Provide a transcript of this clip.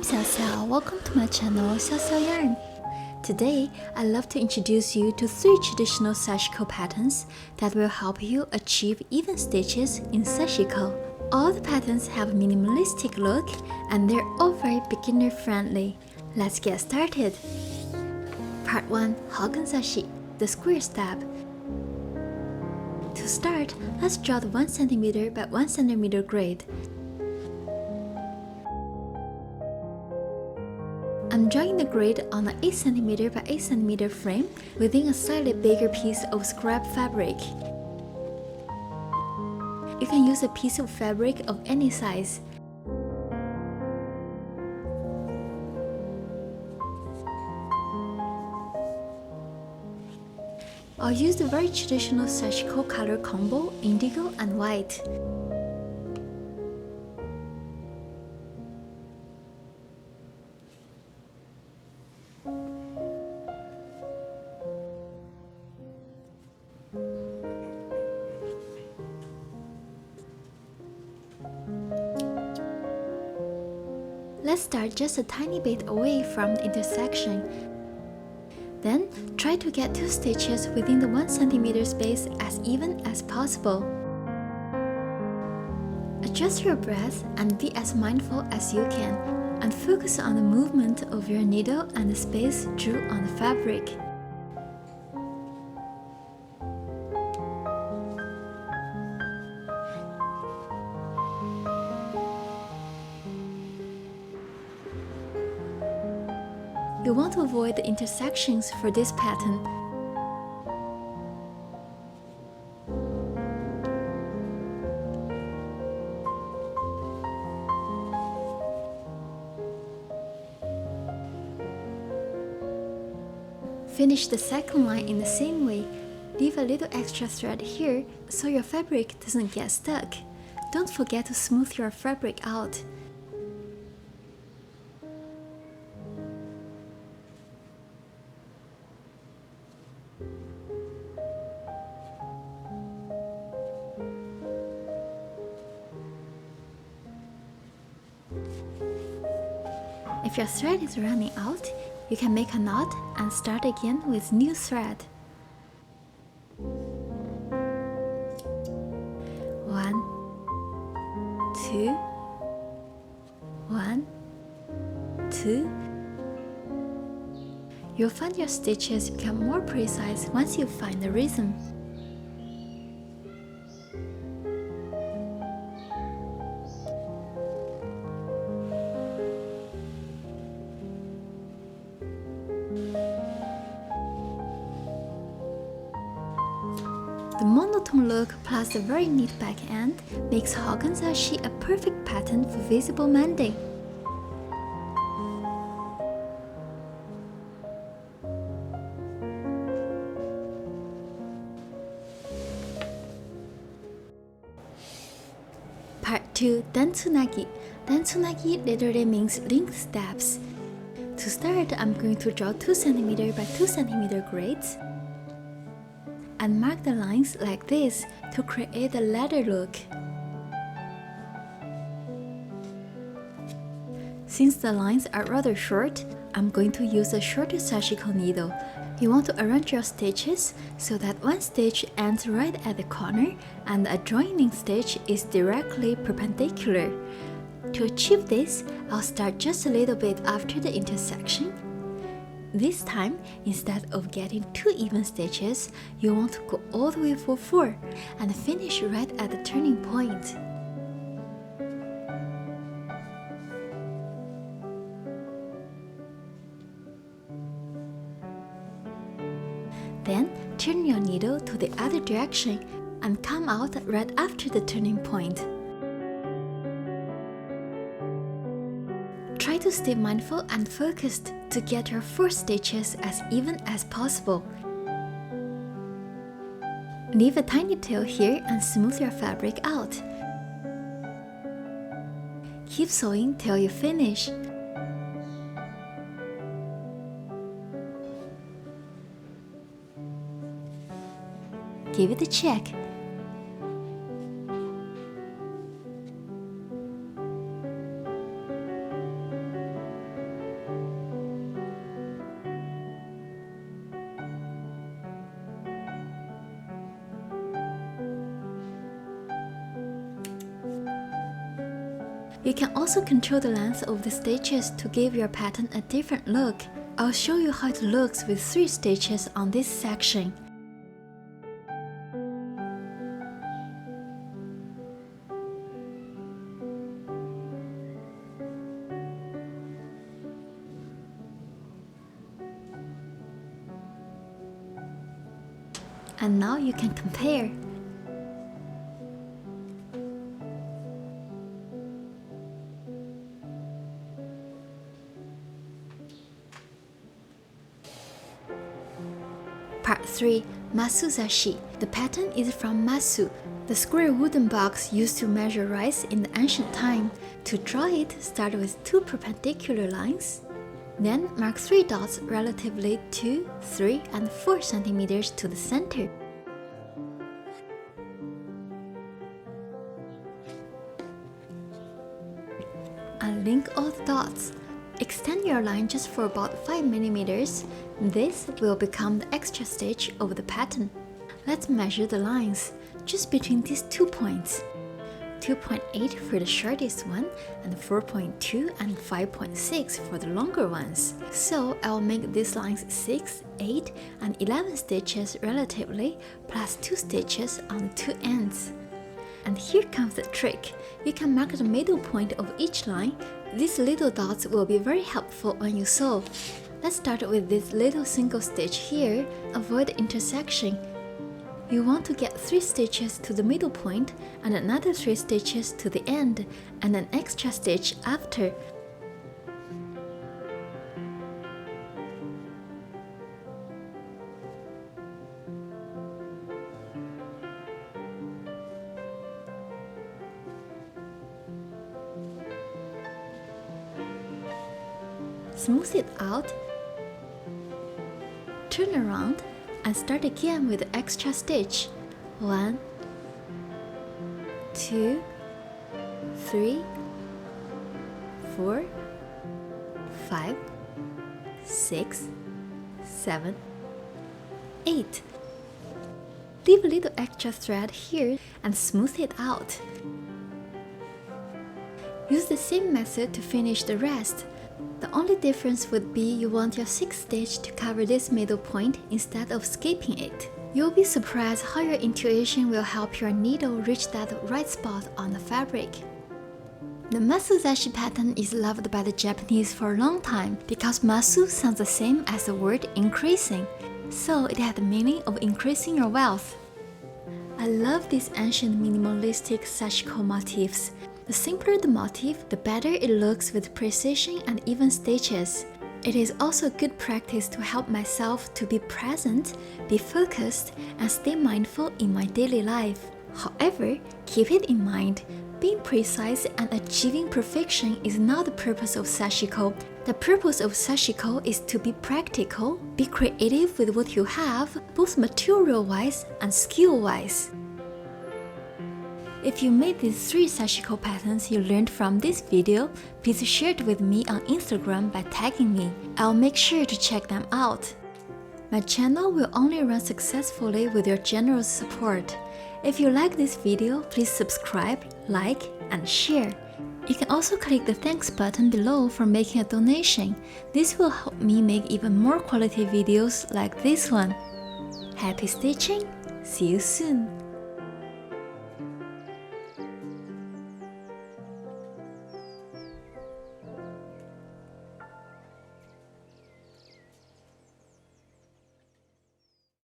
Xiao Xiao, welcome to my channel Xiao Xiao Yarn. Today, I'd love to introduce you to 3 traditional sashiko patterns that will help you achieve even stitches in sashiko. All the patterns have a minimalistic look and they're all very beginner friendly. Let's get started. Part 1. Hoganzashi, the square stab. To start, let's draw the 1 cm by 1 cm grid. I'm drawing the grid on an 8 cm by 8 cm frame within a slightly bigger piece of scrap fabric. You can use a piece of fabric of any size. I'll use the very traditional sashiko color combo, indigo and white. Let's start just a tiny bit away from the intersection. Then, try to get 2 stitches within the 1 cm space as even as possible. Adjust your breath and be as mindful as you can, and focus on the movement of your needle and the space drew on the fabric. You want to avoid the intersections for this pattern. Finish the second line in the same way. Leave a little extra thread here so your fabric doesn't get stuck. Don't forget to smooth your fabric out. If your thread is running out, you can make a knot and start again with new thread. 1, 2, 1, 2. You'll find your stitches become more precise once you find the rhythm. The monotone look plus the very neat back end makes Hoganzashi a perfect pattern for visible mending. Part 2. Dantsunagi. Dantsunagi literally means linked stabs. To start, I'm going to draw 2 cm by 2 cm grids and mark the lines like this to create a ladder look. Since the lines are rather short, I'm going to use a shorter sashiko needle. You want to arrange your stitches so that one stitch ends right at the corner and the adjoining stitch is directly perpendicular. To achieve this, I'll start just a little bit after the intersection. This time, instead of getting 2 even stitches, you want to go all the way for 4 and finish right at the turning point. Then, turn your needle to the other direction and come out right after the turning point. Try to stay mindful and focused to get your 4 stitches as even as possible. Leave a tiny tail here and smooth your fabric out. Keep sewing till you finish. Give it a check. You can also control the length of the stitches to give your pattern a different look. I'll show you how it looks with 3 stitches on this section. And now you can compare. Part 3. Masuzashi. The pattern is from masu, the square wooden box used to measure rice in the ancient time. To draw it, start with 2 perpendicular lines. Then mark 3 dots relatively 2, 3, and 4 centimeters to the center. And link all the dots. Extend your line just for about 5 millimeters. This will become the extra stitch of the pattern. Let's measure the lines just between these 2 points. 2.8 for the shortest one, and 4.2 and 5.6 for the longer ones. So I'll make these lines 6, 8, and 11 stitches relatively, plus 2 stitches on the 2 ends. And here comes the trick. You can mark the middle point of each line. These little dots will be very helpful when you sew. Let's start with this little single stitch here. Avoid the intersection. You want to get 3 stitches to the middle point and another 3 stitches to the end, and an extra stitch after. Smooth it out, turn around, and start again with the extra stitch. 1, 2, 3, 4, 5, 6, 7, 8. Leave a little extra thread here and smooth it out. Use the same method to finish the rest. The only difference would be you want your 6th stitch to cover this middle point instead of skipping it. You'll be surprised how your intuition will help your needle reach that right spot on the fabric. The Masuzashi pattern is loved by the Japanese for a long time because masu sounds the same as the word increasing, so it had the meaning of increasing your wealth. I love these ancient minimalistic sashiko motifs. The simpler the motif, the better it looks with precision and even stitches. It is also good practice to help myself to be present, be focused, and stay mindful in my daily life. However, keep it in mind, being precise and achieving perfection is not the purpose of sashiko. The purpose of sashiko is to be practical, be creative with what you have, both material-wise and skill-wise. If you made these 3 sashiko patterns you learned from this video, please share it with me on Instagram by tagging me. I'll make sure to check them out. My channel will only run successfully with your generous support. If you like this video, please subscribe, like, and share. You can also click the thanks button below for making a donation. This will help me make even more quality videos like this one. Happy stitching! See you soon!